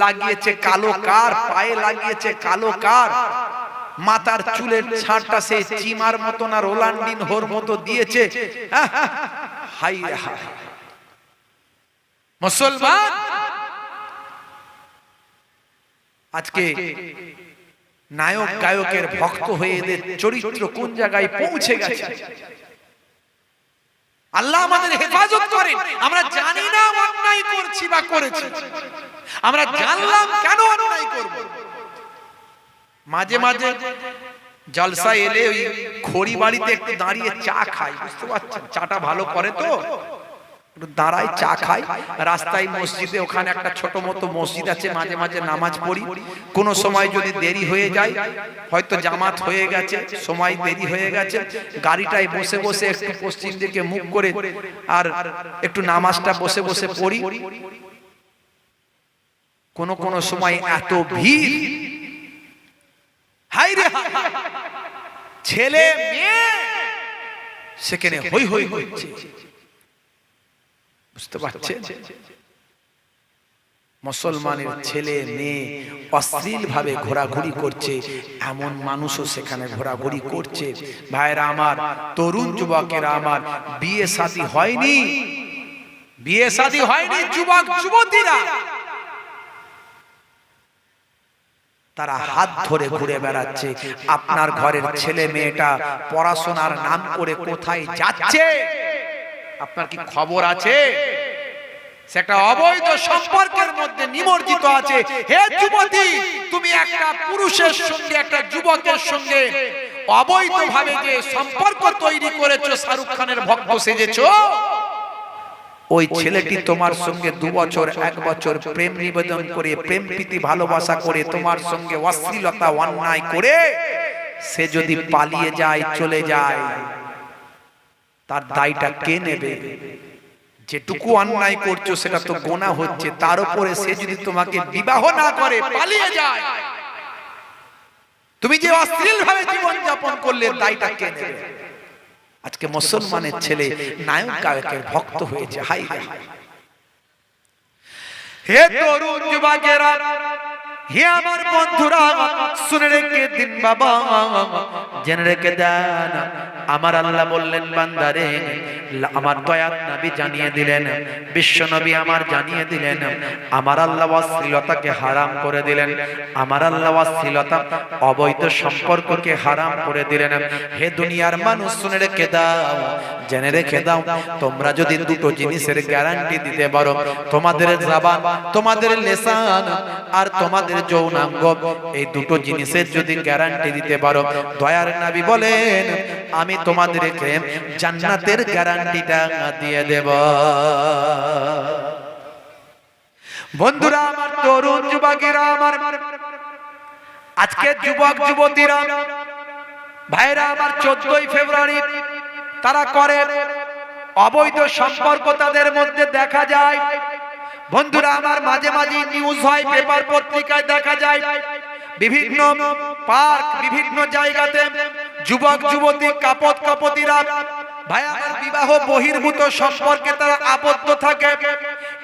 Speaker 1: লাগিয়েছে কালো কার, পায়ে লাগিয়েছে কালো কার, মাথার চুলের ছাঁটটা সে চিমার মতো না রোলান্ডিনহোর মতো দিয়েছে। High high! মুসলমান আজকে নায়ক গায়কের ভক্ত হয়ে এদের চরিত্র কোন জায়গায় পৌঁছে গেছে। আল্লাহ আমাদের হেফাজত করেন। আমরা জানি না অন্যায় করছি বা করেছি, আমরা জানলাম কেন অন্যায় করব। মাঝে মাঝে জলসা এলে ওই খড়ি বাড়িতে একটু দাঁড়িয়ে চা খাই, বুঝতে পারছেন, চাটা ভালো করে তো একটু দাঁড়াই চা খাই। রাস্তায় মসজিদে ওখানে একটা ছোট মতো মসজিদ আছে, মাঝে মাঝে নামাজ পড়ি। কোন সময় যদি দেরি হয়ে যায়, হয়তো জামাত হয়ে গেছে, সময় দেরি হয়ে গেছে, গাড়িটায় বসে বসে একটু পশ্চিম দিকে মুখ করে আর একটু নামাজটা বসে বসে পড়ি। কোন কোন সময় এত ভিড়, হাই রে ছেলে মেয়ে সেখানে হই হই হচ্ছে, বুঝতে পারছেন। মুসলমানের ছেলে মেয়ে অশ্লীল ভাবে ঘোরাঘুরি করছে, এমন মানুষও সেখানে ঘোরাঘুরি করছে। ভাইরা আমার, তরুণ যুবকেরা আমার, বিয়ে শাদী হয়নি, বিয়ে শাদী হয়নি, যুবক যুবতীরা তারা হাত ধরে ঘুরে বেড়াচ্ছে। আপনার ঘরের ছেলে মেয়েটা পড়াশোনার নাম করে কোথায় যাচ্ছে আপনার কি খবর আছে? সেটা অবৈধ সম্পর্কের মধ্যে নিমজ্জিত আছে। হে যুবতী, তুমি একটা পুরুষের সঙ্গে, একটা যুবকের সঙ্গে অবৈধভাবে যে সম্পর্ক তৈরি করেছো, শাহরুখ খানের ভক্ত সেজেছো, ওই ছেলেটি তোমার সঙ্গে 2 বছর 1 বছর প্রেম নিবেদন করে, প্রেম প্রীতি ভালোবাসা করে, তোমার সঙ্গে অশ্লীলতা অন্যায় করে সে যদি পালিয়ে যায়, চলে যায়, তার দায়টা কে নেবে? যেটুকু অন্যায় করছো সেটা তো গুনাহ হচ্ছে, তার উপরে সে যদি তোমাকে বিবাহ না করে পালিয়ে যায়, তুমি যে অশ্লীল ভাবে জীবন যাপন করলে দায়টা কে নেবে? আজকে মুসলমানের ছেলে নায়ক গায়কের ভক্ত হয়েছে। হাই হাই, হে তরুণ যুবকেরা, হে আমার বন্ধুরা, শুনে রেখে দিন বাবা, জেনে রেখে দেন। আমার আল্লাহ বললেন, বান্দারে, আমার দয়ার নবী জানিয়ে দিলেন, বিশ্ব নবী আমার জানিয়ে দিলেন, আমার আল্লাহ অশ্লীলতাকে হারাম করে দিলেন, আমার আল্লাহ অশ্লীলতা অবৈধ সম্পর্ককে হারাম করে দিলেন। হে দুনিয়ার মানুষ, শুনে রেখে দাও, জেনে রেখে দাও, তোমরা যদি দুটো জিনিসের গ্যারান্টি দিতে পারো, তোমাদের জবান, তোমাদের লিসান আর তোমাদের যৌনাঙ্গ, এই দুটো জিনিসের যদি গ্যারান্টি দিতে পারো, দয়ার নবী বলেন, আমি তোমাদেরকে জান্নাতের গ্যারান্টিটা দিয়ে দেব। বন্ধুরা আমার, তরুণ যুবকেরা আমার, আজকে যুবক যুবতীরা ভাইরা আমার, 14ই ফেব্রুয়ারি তারা করে অবৈধ সম্পর্ক, তাদের মধ্যে দেখা যায়। বন্ধুরা আমার, মাঝে মাঝে নিউজ হয়, পেপার পত্রিকায় দেখা যায়, বিভিন্ন পার্ক, বিভিন্ন জায়গাতে যুবক যুবতী, কাপত কাপতিরা ভাই আমার বিবাহ বহির্ভূত সম্পর্কে তারা আবদ্ধ থাকে,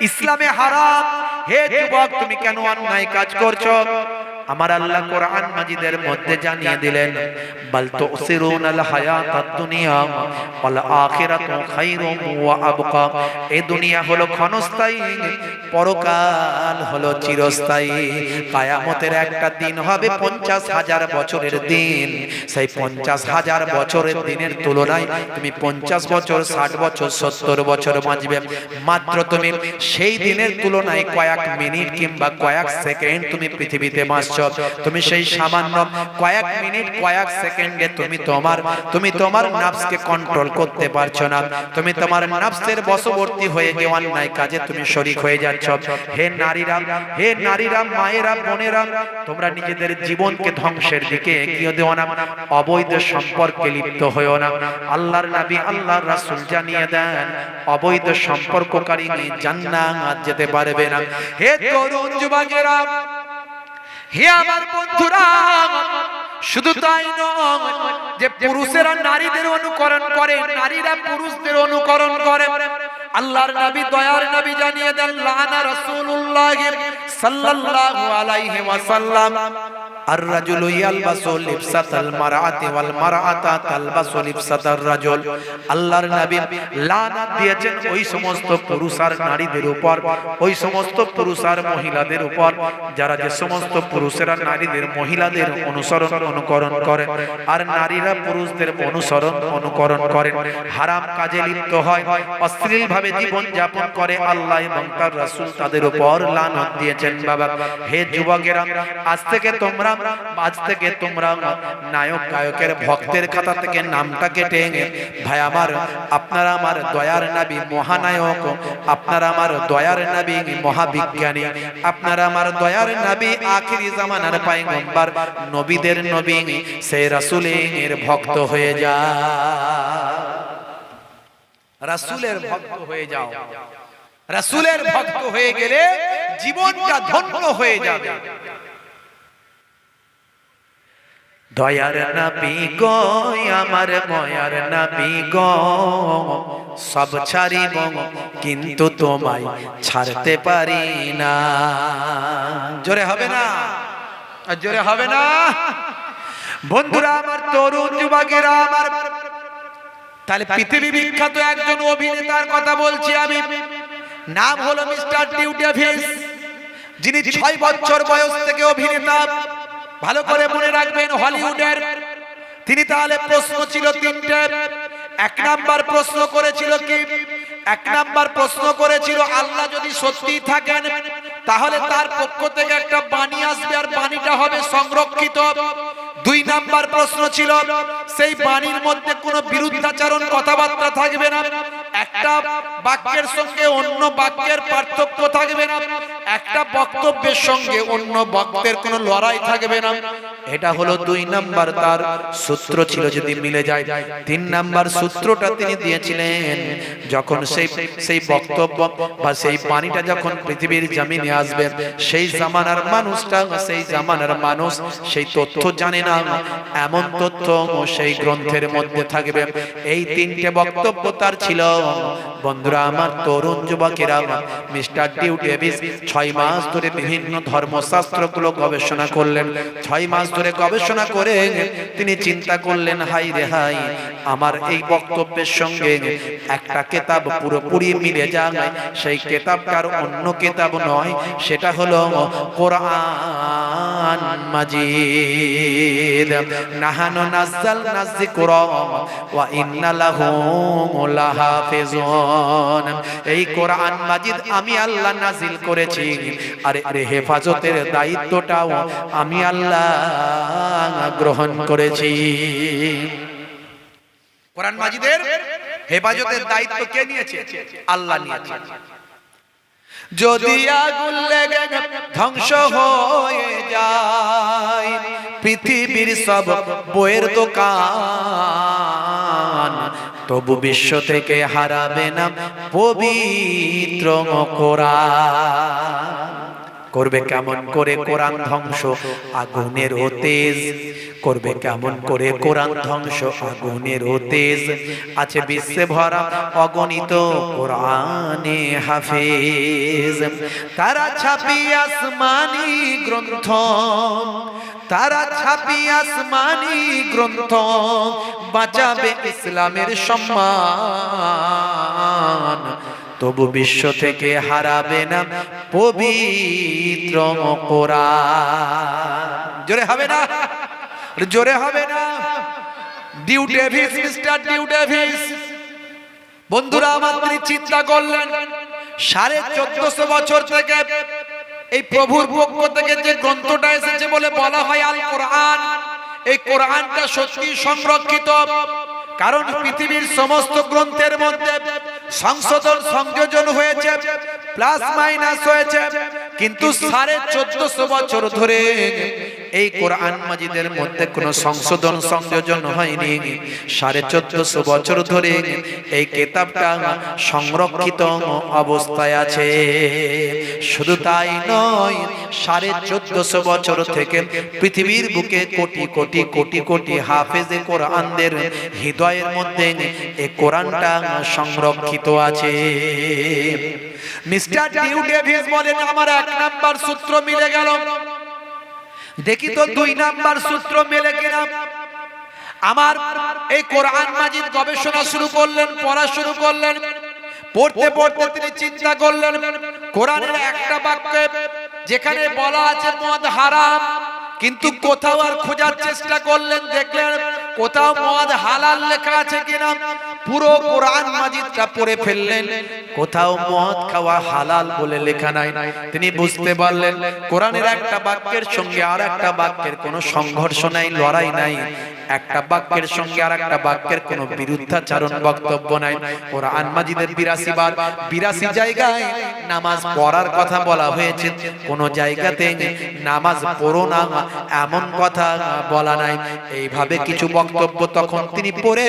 Speaker 1: ইসলামে হারাম। হে যুবক, তুমি কেন অন্যায় কাজ করছো? আমার আল্লাহ কোরআন মাজিদের মধ্যে জানিয়ে দিলেন, বাল তুসিরুনাল হায়াতাদ দুনিয়া ওয়াল আখিরাতু খায়রুম ওয়া আবকা। এই দুনিয়া হলো ক্ষণস্থায়ী, পরকাল হলো চিরস্থায়ী। কিয়ামতের একটা দিন হবে 50,000 বছরের দিন। সেই 50,000 বছরের দিনের তুলনায় তুমি 50 বছর, 60 বছর, 70 বছর বাঁচবে। মাত্র তুমি সেই দিনের তুলনায় কয়েক মিনিট কিংবা কয়েক সেকেন্ড তুমি পৃথিবীতে বাঁচছো। তুমি সেই সামান্য কয়েক মিনিট, কয়েক সেকেন্ডে তুমি তোমার নফসকে কন্ট্রোল করতে পারছো না। তুমি তোমার নফসের বশবর্তী হয়ে গিয়ে অন্যায় কাজে তুমি শরীক হয়ে যাচ্ছ। হে নারীরা, হে নারীরা, মায়েরা, বোনেরা, তোমরা নিজেদের জীবনকে ধ্বংসের দিকে এগিয়ে দিও না, অবৈধ সম্পর্কে লিপ্ত হয়ো না। আল্লাহর নবী, আল্লাহর রাসূল জানিয়ে দেন, অবৈধ সম্পর্ককারী জান্নাত যেতে পারবে না। হে তরুণ যুবকেরা, হে আমার বন্ধুরা, শুধু তাই নয় যে পুরুষেরা নারীদের অনুকরণ করে, নারীরা পুরুষদের অনুকরণ করে। আল্লাহর নবী, দয়ার নবী জানিয়ে দেন, লানা রাসূলুল্লাহ সাল্লাল্লাহু আলাইহি ওয়াসাল্লাম আর রাজুলু ইয়ালবাসু লিবসাতাল মারআতি ওয়াল মারআতা তালবাসু লিবসাতার রাজুল। আল্লাহর নবী লানাত দিয়েছেন ওই সমস্ত পুরুষ আর নারীদের উপর, ওই সমস্ত পুরুষ আর মহিলাদের উপর যারা যে সমস্ত পুরুষেরা নারীদের মহিলাদের অনুসরণ অনুকরণ করে আর নারীরা পুরুষদের অনুসরণ অনুকরণ করেন, হারাম কাজে লিপ্ত হয়, অশ্লীল ভাবে জীবন যাপন করে, আল্লাহ এবং তার রাসূল তাদের উপর লানত দিয়েছেন। বাবা হে যুবকেরা, আজ থেকে তোমরা নায়ক গায়কের ভক্তের খাতা থেকে নামটা কেটে ভাই আমার, আপনারা আমার দয়ার নবী মহানায়ক, আপনারা আমার দয়ার নবী মহাবিজ্ঞানী, আপনারা আমার দয়ার নবী আখিরি জামানার পয়গম্বর, নবীদের নবী সেই রাসূলের ভক্ত হয়ে যাও, রাসূলের ভক্ত হয়ে যাও। রাসূলের ভক্ত হয়ে গেলে জীবনটা ধন্য হয়ে যাবে। দয়ার নবী গো আমার ময়ার নবী গো, সব ছাড়িব কিন্তু তোমায় ছাড়তে পারি না। জোরে হবে না? জোরে হবে না? বন্ধুরা আমার, তরুণ যুবকেরা আমার, তাহলে পৃথিবী বিখ্যাত একজন অভিনেতার কথা বলছি আমি, নাম হলো মিস্টার ডিউ ডেভিস, যিনি 6 বছর বয়স থেকে অভিনেতা। ভালো করে মনে রাখবেন, হলিউডের তিনি। তাহলে প্রশ্ন ছিল 3টে। 1 নাম্বার প্রশ্ন করেছিল কি? 1 নাম্বার প্রশ্ন করেছিল আল্লাহ যদি সত্যি থাকেন তাহলে তার পক্ষ থেকে একটা বাণী আসবে আর বাণীটা হবে সংরক্ষিত। 2 নাম্বার প্রশ্ন ছিল সেই বাণীর মধ্যে কোনো বিরুদ্ধাচরণ কথাবার্তা থাকবে না, একটা বাক্যের সঙ্গে অন্য বাক্যের পার্থক্য থাকবে না, একটা বক্তব্যের সঙ্গে অন্য বক্তের কোনো লড়াই থাকবে না। এটা হলো 2 নাম্বার তার সূত্র ছিল, যদি মিলে যায়। 3 নাম্বার সূত্রটা তিনি দিয়েছিলেন যখন সেই বক্তব্য বা সেই বাণীটা যখন পৃথিবীর জমিনে আসবে, সেই জামানার মানুষটা, সেই জামানার মানুষ সেই তথ্য জানে না, এমন তথ্য সেই গ্রন্থের মধ্যে থাকবে। এই 3টে বক্তব্য তার ছিল। বন্ধুরা আমার, তরুণ যুবকেরা, মিস্টার ডিউ ডেভিস 6 মাস ধরে বিভিন্ন ধর্মশাস্ত্রগুলো গবেষণা করলেন। 6 মাস ধরে গবেষণা করে তিনি চিন্তা করলেন, হাই রে হাই, আমার এই বক্তব্যের সঙ্গে একটা কিতাব পুরোপুরি মিলে যায়। সেই কিতাবটার অন্য কিতাব নয়, সেটা হলো কোরআন মাজিদ। নাহানু নাযালনা যিকরা ওয়া ইন্না লাহু লাহাফিজুন। এই কোরআন মাজিদ আমি আল্লাহ নাজিল করেছি, আর এর হেফাজতের দায়িত্বটাও আমি আল্লাহ গ্রহণ করেছি। কোরআন মাজিদের হেফাজতের দায়িত্ব কে নিয়েছে? আল্লাহ নিয়েছে। যদি আগুন লেগে ধ্বংস হয়ে যায় পৃথিবীর সব বইয়ের দোকান, তবু বিশ্ব থেকে হারাবে না পবিত্র কোরআন। করবে কেমন করে কোরআন ধ্বংস? আগুনের তেজ। করবে কেমন করে কোরআন ধ্বংস? আগুনের তেজ। আছে বিশ্বে ভরা অগণিত কোরআনে হাফেজ। তারা ছাপি আসমানি গ্রন্থ, তারা ছাপি আসমানি গ্রন্থ, বাঁচাবে ইসলামের সম্মান, তবু বিশ্ব থেকে হারাবে না পবিত্র কোরআন। জোরে হবে না? জোরে হবে না? Dew Davis, mister Dew Davis, বন্ধুরা আমার, তিনি চিন্তা করলেন 1450 বছর থেকে এই প্রভুর পক্ষ থেকে যে গ্রন্থটা এসেছে বলে বলা হয় আল কোরআন, এই কোরআনটা সত্যি সংরক্ষিত। কারণ পৃথিবীর সমস্ত গ্রন্থের মধ্যে সংশোধন সংযোজন হয়েছে, প্লাস মাইনাস হয়েছে, কিন্তু 1450 বছর ধরে এই কোরআন মাজিদের মধ্যে কোনো সংশোধন সংযোজন হয়নি। 1450 বছর ধরে এই কিতাবটা সংরক্ষিত অবস্থায় আছে। শুধু তাই নয়, 1450 বছর থেকে পৃথিবীর বুকে কোটি কোটি কোটি কোটি হাফেজে কোরআনদের হৃদয়ের মধ্যে এই কোরআনটা সংরক্ষিত আছে। মিস্টার ডিউ ডেভিস বলেন, আমার 1 নাম্বার সূত্র মিলে গেল। দেখি তো 2 নাম্বার সূত্র মেলে কিনা। আমার এই কোরআন মাজিদ গবেষণা শুরু করলেন, পড়া শুরু করলেন। পড়তে পড়তে তিনি চিন্তা করলেন কোরআনের একটা বাক্যে যেখানে বলা আছে মদ হারাম, কিন্তু কোথাও আর খোঁজার চেষ্টা করলেন, দেখলেন কোথাও মদ হালাল লেখা আছে কিনা। পুরো কোরআন মাজিদটা পড়ে ফেললেন, কোথাও মদ খাওয়া হালাল বলে লেখা নাই। তিনি বুঝতে পারলেন কোরআনের একটা বাক্যের সঙ্গে আর একটা বাক্যের কোনো সংঘর্ষ নাই, লড়াই নাই। একটা বাক্যের সঙ্গে আর একটা বাক্যের কোনো বিরুদ্ধাচারণ বক্তব্য নাই। কোরআন মাজিদের 82 বার 82 জায়গায় নামাজ পড়ার কথা বলা হয়েছে, কোন জায়গাতে নামাজ পড়ো না এমন কথা বলা নাই। এইভাবে কিছু বক্তব্য তখন তিনি পড়ে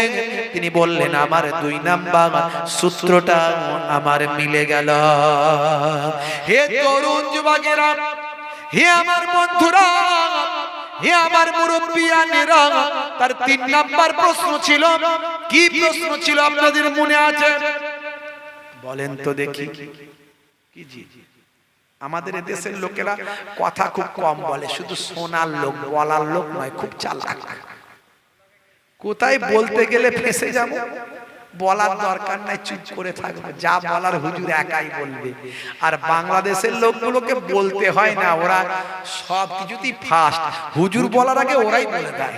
Speaker 1: তিনি বললেন আমার 2 নাম্বার সূত্রটা আমার মিলে গেল। হে তরুণ যুবকেরা, হে আমার বন্ধুরা, হে আমার মুরব্বিয়ানেরা, তার 3 নাম্বার প্রশ্ন ছিল। কি প্রশ্ন ছিল আপনাদের মনে আছে? বলেন তো দেখি। কি জি? আমাদের দেশের লোকেরা কথা খুব কম বলে, শুধু শোনার লোক, বলার লোক নয়, খুব চালাক। কোথায় বলতে গেলে ফেঁসে যাব, বলার দরকার নাই, চুপ করে থাকবে, যা বলার হুজুর একাই বলবে। আর বাংলাদেশের লোকগুলোকে বলতে হয় না, ওরা সব কিছুতেই ফাস্ট, হুজুর বলার আগে ওরাই বলে দেয়।